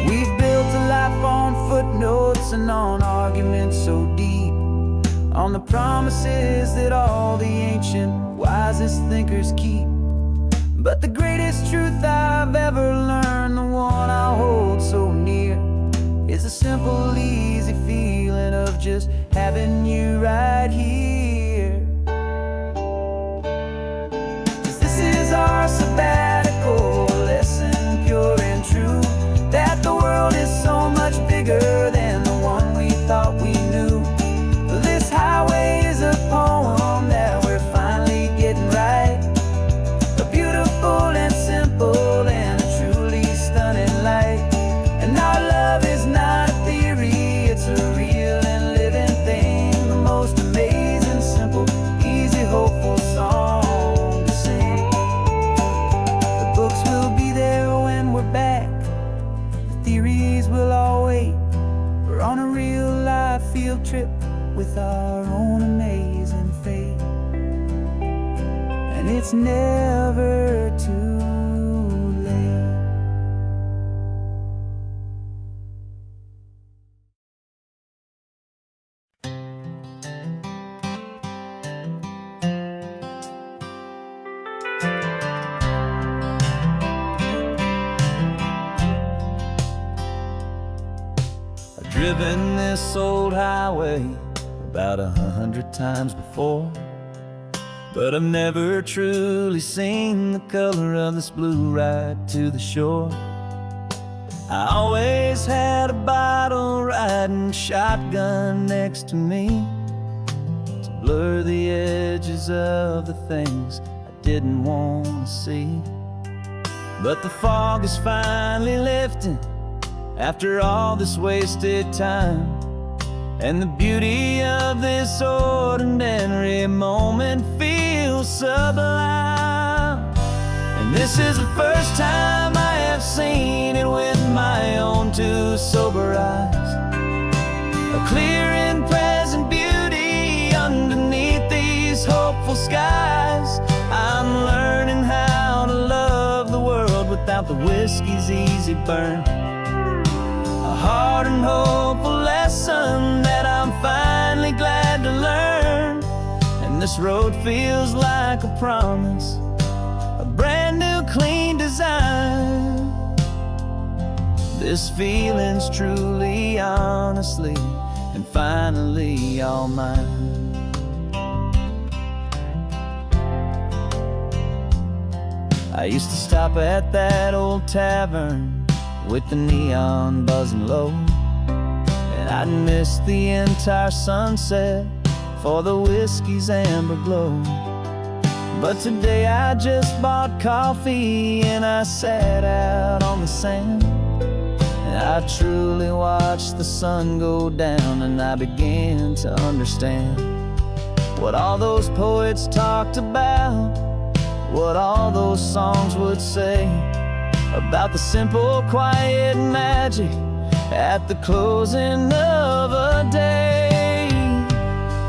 We've built a life on footnotes and on arguments so deep, on the promises that all the ancient, wisest thinkers keep. But the greatest truth I've ever learned, the one I hold so near, is a simple, easy feeling of just having you right here. 'Cause this is our sabbatical lesson, pure and true, that the world is so much bigger than the one we thought we knew. This highway is a poem that we're finally getting right. A beautiful and simple and a truly stunning light. And our love is not a theory, it's a real and living thing. The most amazing, simple, easy, hopeful song to sing. The books will be there when we're back, the theories will all wait. We're on a real life field trip with our own amazing fate. And it's never too late. I've driven this old highway about 100 times before, but I've never truly seen the color of this blue right to the shore. I always had a bottle riding shotgun next to me to blur the edges of the things I didn't want to see. But the fog is finally lifting after all this wasted time, and the beauty of this ordinary moment feels sublime. And this is the first time I have seen it with my own two sober eyes. A clear and present beauty underneath these hopeful skies. I'm learning how to love the world without the whiskey's easy burn. A hard and hopeful lesson that I'm finally glad to learn. And the this road feels like a promise, a brand new clean design. This feeling's truly, honestly, and finally all mine. I used to stop at that old tavern with the neon buzzing low, and I'd miss the entire sunset for the whiskey's amber glow. But today I just bought coffee and I sat out on the sand, and I truly watched the sun go down, and I began to understand what all those poets talked about, what all those songs would say about the simple, quiet magic at the closing of a day.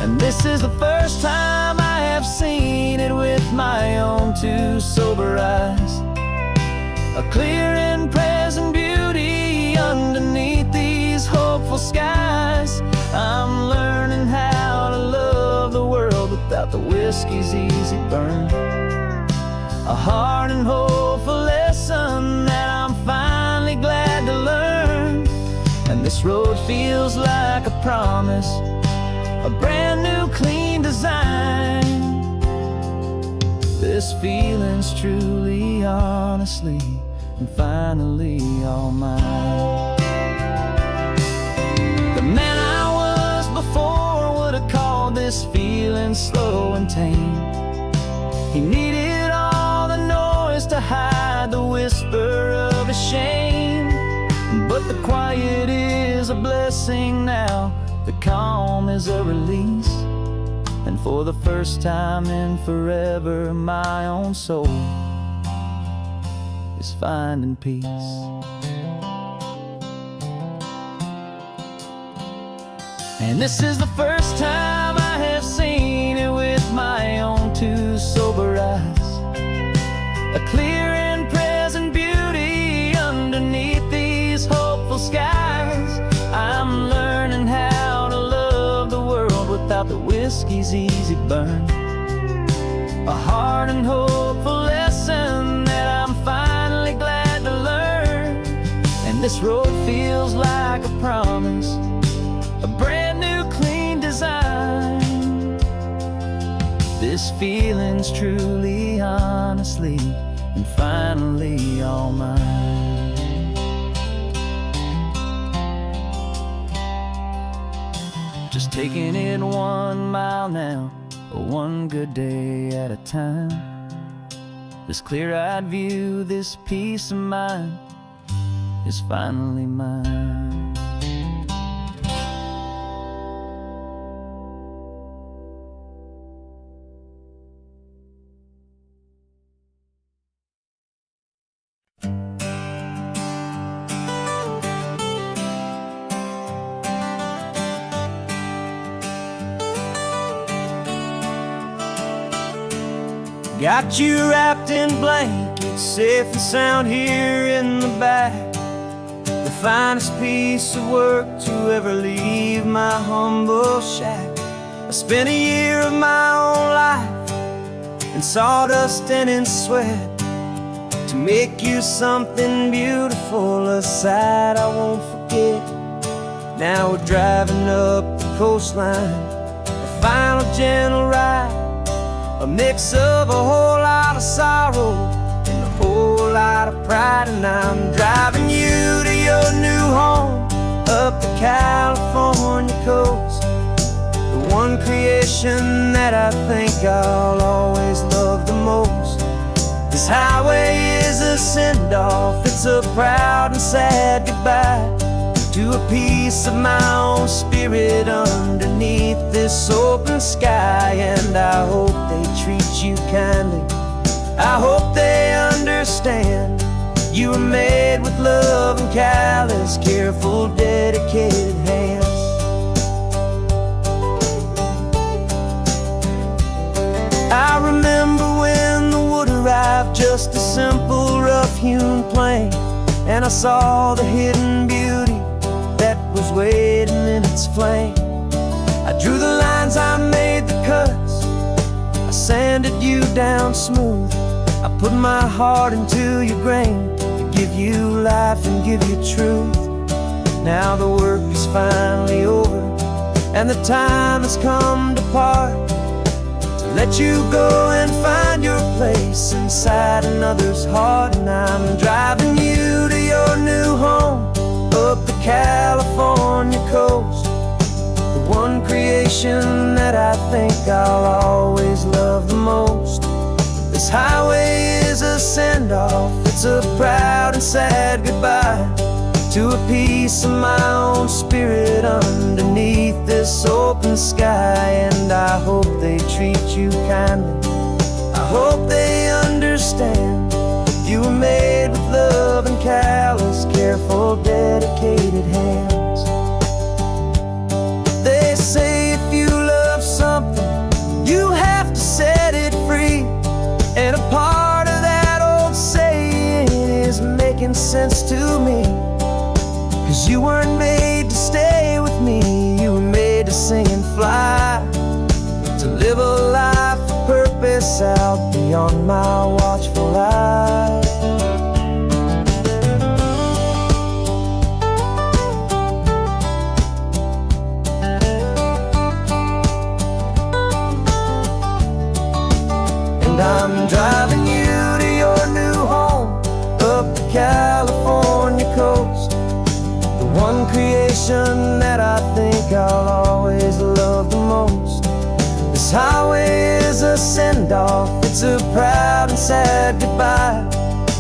And this is the first time I have seen it with my own two sober eyes, a clear and present beauty underneath these hopeful skies. I'm learning how to love the world without the whiskey's easy burn, a hard and hopeful lesson that I'm finally glad to learn. And this road feels like a promise, a brand new clean design. This feeling's truly, honestly, and finally all mine. The man I was before would have called this feeling slow and tame. He needed all the noise to hide the whisper of his shame. But the quiet is a blessing now, the calm is a release, and for the first time in forever my own soul is finding peace. And this is the first time I have seen it with my own two sober eyes, a clear and present beauty underneath these hopeful skies. I'm learning how to love the world without the whiskey's easy burn, a hard and hopeful lesson that I'm finally glad to learn. And this road feels like a promise, a brand new clean design. This feeling's truly, honestly, and finally all mine. Just taking it 1 mile now, one good day at a time. This clear-eyed view, this peace of mind is finally mine. Got you wrapped in blankets, safe and sound here in the back. The finest piece of work to ever leave my humble shack. I spent a year of my own life in sawdust and in sweat to make you something beautiful, a sight I won't forget. Now we're driving up the coastline, a final gentle ride, a mix of a whole lot of sorrow and a whole lot of pride. And I'm driving you to your new home up the California coast, the one creation that I think I'll always love the most. This highway is a send-off, it's a proud and sad goodbye to a piece of my own spirit underneath this open sky. And I hope they treat you kindly, I hope they understand you were made with love and callous, careful, dedicated hands. I remember when the wood arrived, just a simple rough-hewn plank, and I saw the hidden beauty that was waiting in its flame. I drew the lines, I made the cuts, sanded you down smooth. I put my heart into your grain to give you life and give you truth. Now the work is finally over, and the time has come to part, to let you go and find your place inside another's heart. And I'm driving you to your new home up the California coast, the one creation that I think I'll always love the most. This highway is a send-off, it's a proud and sad goodbye to a piece of my own spirit underneath this open sky. And I hope they treat you kindly, I hope they understand you were made with love and callous, careful, dedicated hands. They say if you love something, you have to set it free. And a part of that old saying is making sense to me. 'Cause you weren't made to stay with me, you were made to sing and fly, to live a life of purpose out beyond my watchful eye. And I'm driving you to your new home up the California coast, the one creation that I think I'll always love the most. This highway is a send-off, it's a proud and sad goodbye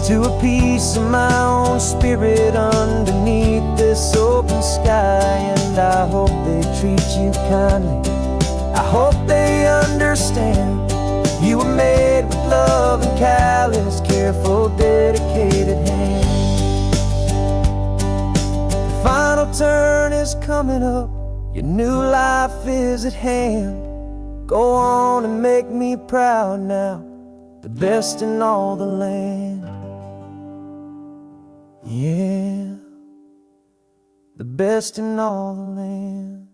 to a piece of my own spirit underneath this open sky. And I hope they treat you kindly, I hope they understand you were made with love and callous, careful, dedicated hands. The final turn is coming up, your new life is at hand. Go on and make me proud now, the best in all the land. Yeah, the best in all the land.